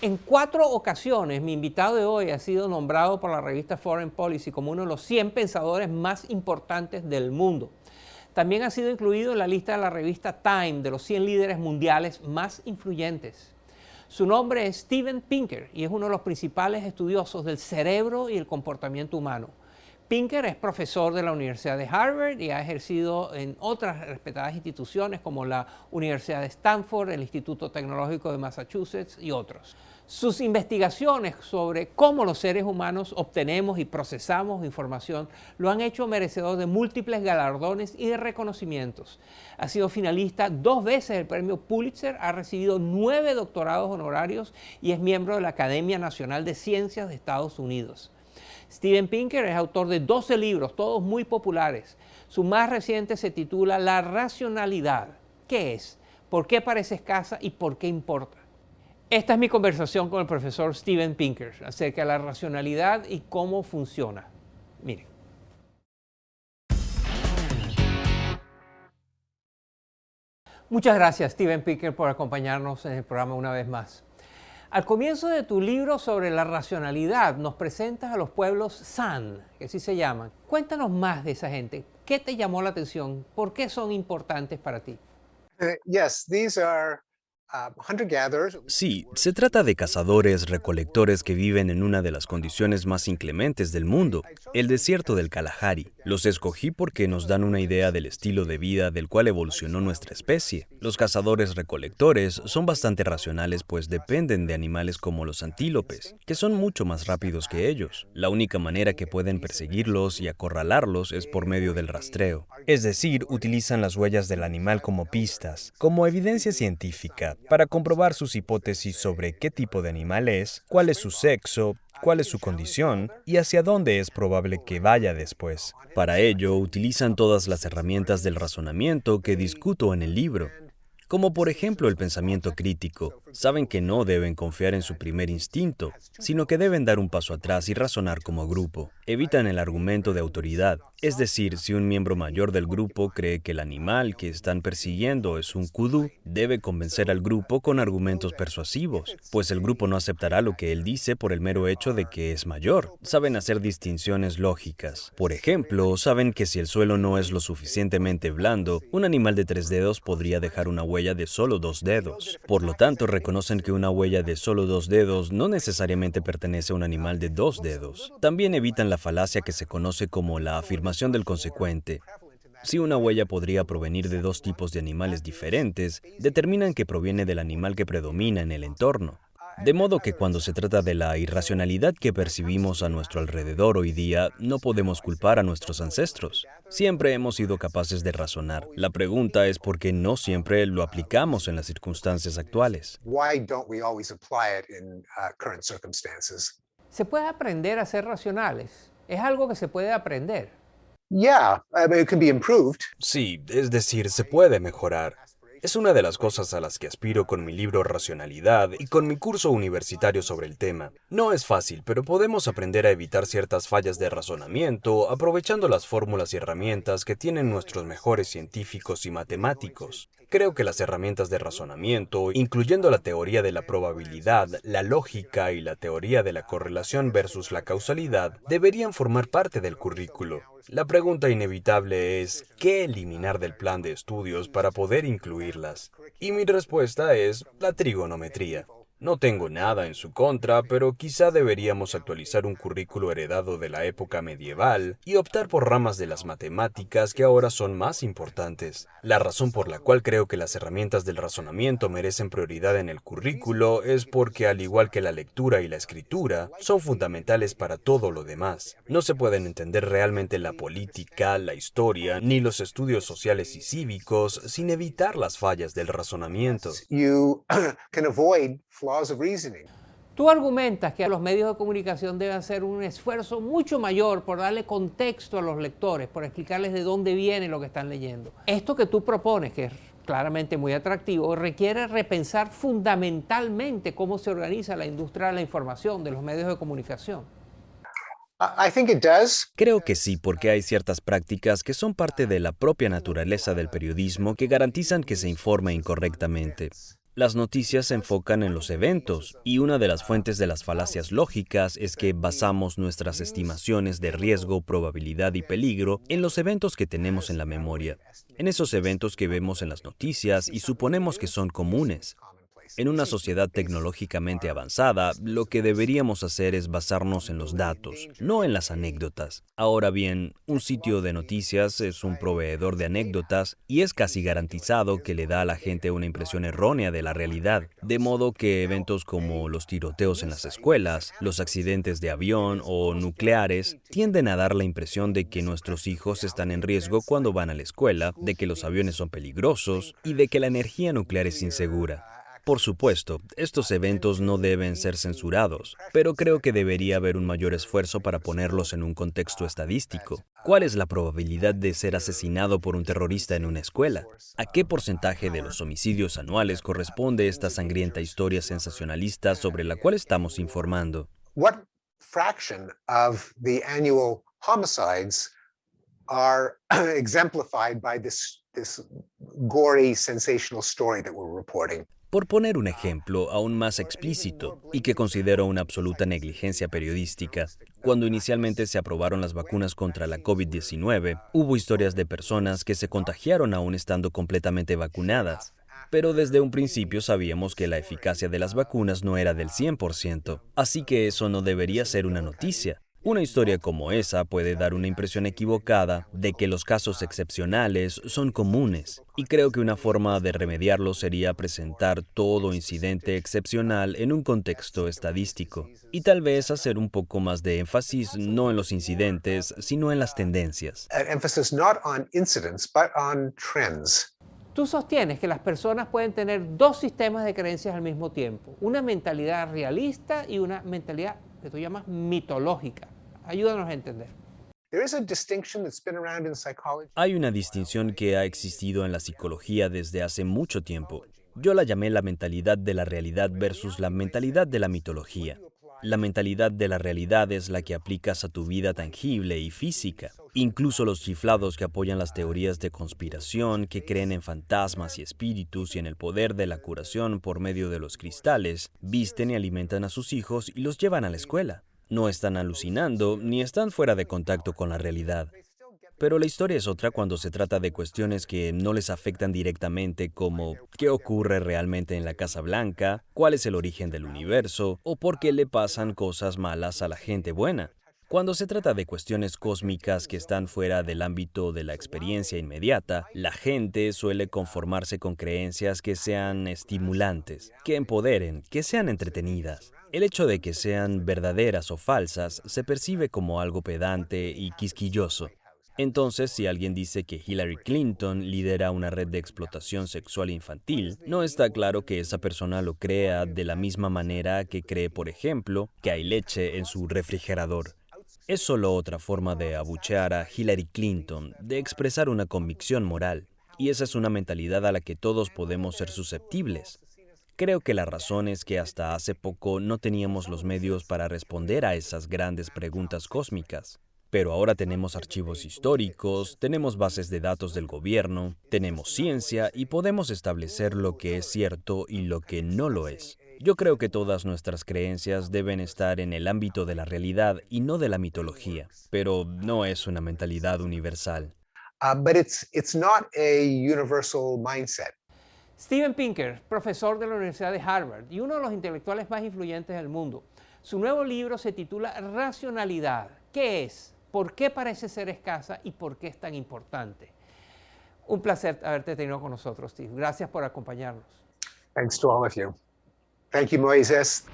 En 4 ocasiones, mi invitado de hoy ha sido nombrado por la revista Foreign Policy como uno de los 100 pensadores más importantes del mundo. También ha sido incluido en la lista de la revista Time de los 100 líderes mundiales más influyentes. Su nombre es Steven Pinker y es uno de los principales estudiosos del cerebro y el comportamiento humano. Pinker es profesor de la Universidad de Harvard y ha ejercido en otras respetadas instituciones como la Universidad de Stanford, el Instituto Tecnológico de Massachusetts y otros. Sus investigaciones sobre cómo los seres humanos obtenemos y procesamos información lo han hecho merecedor de múltiples galardones y de reconocimientos. Ha sido finalista 2 veces del premio Pulitzer, ha recibido 9 doctorados honorarios y es miembro de la Academia Nacional de Ciencias de Estados Unidos. Steven Pinker es autor de 12 libros, todos muy populares. Su más reciente se titula La racionalidad. ¿Qué es? ¿Por qué parece escasa y por qué importa? Esta es mi conversación con el profesor Steven Pinker acerca de la racionalidad y cómo funciona. Miren. Muchas gracias, Steven Pinker, por acompañarnos en el programa una vez más. Al comienzo de tu libro sobre la racionalidad, nos presentas a los pueblos San, que así se llaman. Cuéntanos más de esa gente. ¿Qué te llamó la atención? ¿Por qué son importantes para ti? Yes, these are hunter-gatherers. Sí, se trata de cazadores-recolectores que viven en una de las condiciones más inclementes del mundo, el desierto del Kalahari. Los escogí porque nos dan una idea del estilo de vida del cual evolucionó nuestra especie. Los cazadores-recolectores son bastante racionales pues dependen de animales como los antílopes, que son mucho más rápidos que ellos. La única manera que pueden perseguirlos y acorralarlos es por medio del rastreo. Es decir, utilizan las huellas del animal como pistas, como evidencia científica, para comprobar sus hipótesis sobre qué tipo de animal es, cuál es su sexo, cuál es su condición y hacia dónde es probable que vaya después. Para ello, utilizan todas las herramientas del razonamiento que discuto en el libro, como por ejemplo el pensamiento crítico. Saben que no deben confiar en su primer instinto, sino que deben dar un paso atrás y razonar como grupo. Evitan el argumento de autoridad, es decir, si un miembro mayor del grupo cree que el animal que están persiguiendo es un kudú, debe convencer al grupo con argumentos persuasivos, pues el grupo no aceptará lo que él dice por el mero hecho de que es mayor. Saben hacer distinciones lógicas. Por ejemplo, saben que si el suelo no es lo suficientemente blando, un animal de 3 dedos podría dejar una huella de solo 2 dedos. Por lo tanto, reconocen que una huella de solo 2 dedos no necesariamente pertenece a un animal de 2 dedos. También evitan la falacia que se conoce como la afirmación del consecuente. Si una huella podría provenir de 2 tipos de animales diferentes, determinan que proviene del animal que predomina en el entorno. De modo que cuando se trata de la irracionalidad que percibimos a nuestro alrededor hoy día, no podemos culpar a nuestros ancestros. Siempre hemos sido capaces de razonar. La pregunta es por qué no siempre lo aplicamos en las circunstancias actuales. Why don't we always apply it in current circumstances? ¿Se puede aprender a ser racionales? ¿Es algo que se puede aprender? Yeah, it can be improved. Sí, es decir, se puede mejorar. Es una de las cosas a las que aspiro con mi libro Racionalidad y con mi curso universitario sobre el tema. No es fácil, pero podemos aprender a evitar ciertas fallas de razonamiento aprovechando las fórmulas y herramientas que tienen nuestros mejores científicos y matemáticos. Creo que las herramientas de razonamiento, incluyendo la teoría de la probabilidad, la lógica y la teoría de la correlación versus la causalidad, deberían formar parte del currículo. La pregunta inevitable es, ¿qué eliminar del plan de estudios para poder incluirlas? Y mi respuesta es la trigonometría. No tengo nada en su contra, pero quizá deberíamos actualizar un currículo heredado de la época medieval y optar por ramas de las matemáticas que ahora son más importantes. La razón por la cual creo que las herramientas del razonamiento merecen prioridad en el currículo es porque, al igual que la lectura y la escritura, son fundamentales para todo lo demás. No se pueden entender realmente la política, la historia, ni los estudios sociales y cívicos sin evitar las fallas del razonamiento. You can avoid flaws of reasoning. Tú argumentas que los medios de comunicación deben hacer un esfuerzo mucho mayor por darle contexto a los lectores, por explicarles de dónde viene lo que están leyendo. Esto que tú propones, que es claramente muy atractivo, requiere repensar fundamentalmente cómo se organiza la industria de la información, de los medios de comunicación. I think it does. Creo que sí, porque hay ciertas prácticas que son parte de la propia naturaleza del periodismo que garantizan que se informe incorrectamente. Las noticias se enfocan en los eventos, y una de las fuentes de las falacias lógicas es que basamos nuestras estimaciones de riesgo, probabilidad y peligro en los eventos que tenemos en la memoria, en esos eventos que vemos en las noticias y suponemos que son comunes. En una sociedad tecnológicamente avanzada, lo que deberíamos hacer es basarnos en los datos, no en las anécdotas. Ahora bien, un sitio de noticias es un proveedor de anécdotas y es casi garantizado que le da a la gente una impresión errónea de la realidad, de modo que eventos como los tiroteos en las escuelas, los accidentes de avión o nucleares tienden a dar la impresión de que nuestros hijos están en riesgo cuando van a la escuela, de que los aviones son peligrosos y de que la energía nuclear es insegura. Por supuesto, estos eventos no deben ser censurados, pero creo que debería haber un mayor esfuerzo para ponerlos en un contexto estadístico. ¿Cuál es la probabilidad de ser asesinado por un terrorista en una escuela? ¿A qué porcentaje de los homicidios anuales corresponde esta sangrienta historia sensacionalista sobre la cual estamos informando? What fraction of the annual homicides are exemplified by this gory, sensational story that we're reporting? Por poner un ejemplo aún más explícito y que considero una absoluta negligencia periodística, cuando inicialmente se aprobaron las vacunas contra la COVID-19, hubo historias de personas que se contagiaron aún estando completamente vacunadas. Pero desde un principio sabíamos que la eficacia de las vacunas no era del 100%, así que eso no debería ser una noticia. Una historia como esa puede dar una impresión equivocada de que los casos excepcionales son comunes, y creo que una forma de remediarlo sería presentar todo incidente excepcional en un contexto estadístico, y tal vez hacer un poco más de énfasis no en los incidentes, sino en las tendencias. An emphasis not on incidents, but on trends. Tú sostienes que las personas pueden tener dos sistemas de creencias al mismo tiempo, una mentalidad realista y una mentalidad que tú llamas mitológica. Ayúdanos a entender. There is a distinction that's been around in psychology. Hay una distinción que ha existido en la psicología desde hace mucho tiempo. Yo la llamé la mentalidad de la realidad versus la mentalidad de la mitología. La mentalidad de la realidad es la que aplicas a tu vida tangible y física. Incluso los chiflados que apoyan las teorías de conspiración, que creen en fantasmas y espíritus y en el poder de la curación por medio de los cristales, visten y alimentan a sus hijos y los llevan a la escuela. No están alucinando ni están fuera de contacto con la realidad. Pero la historia es otra cuando se trata de cuestiones que no les afectan directamente, como qué ocurre realmente en la Casa Blanca, cuál es el origen del universo o por qué le pasan cosas malas a la gente buena. Cuando se trata de cuestiones cósmicas que están fuera del ámbito de la experiencia inmediata, la gente suele conformarse con creencias que sean estimulantes, que empoderen, que sean entretenidas. El hecho de que sean verdaderas o falsas se percibe como algo pedante y quisquilloso. Entonces, si alguien dice que Hillary Clinton lidera una red de explotación sexual infantil, no está claro que esa persona lo crea de la misma manera que cree, por ejemplo, que hay leche en su refrigerador. Es solo otra forma de abuchear a Hillary Clinton, de expresar una convicción moral, y esa es una mentalidad a la que todos podemos ser susceptibles. Creo que la razón es que hasta hace poco no teníamos los medios para responder a esas grandes preguntas cósmicas. Pero ahora tenemos archivos históricos, tenemos bases de datos del gobierno, tenemos ciencia y podemos establecer lo que es cierto y lo que no lo es. Yo creo que todas nuestras creencias deben estar en el ámbito de la realidad y no de la mitología, pero no es una mentalidad universal. But it's not a universal mindset. Steven Pinker, profesor de la Universidad de Harvard y uno de los intelectuales más influyentes del mundo. Su nuevo libro se titula Racionalidad. ¿Qué es? ¿Por qué parece ser escasa y por qué es tan importante? Un placer haberte tenido con nosotros, Steve. Gracias por acompañarnos. Thanks to all of you. Thank you, Moises.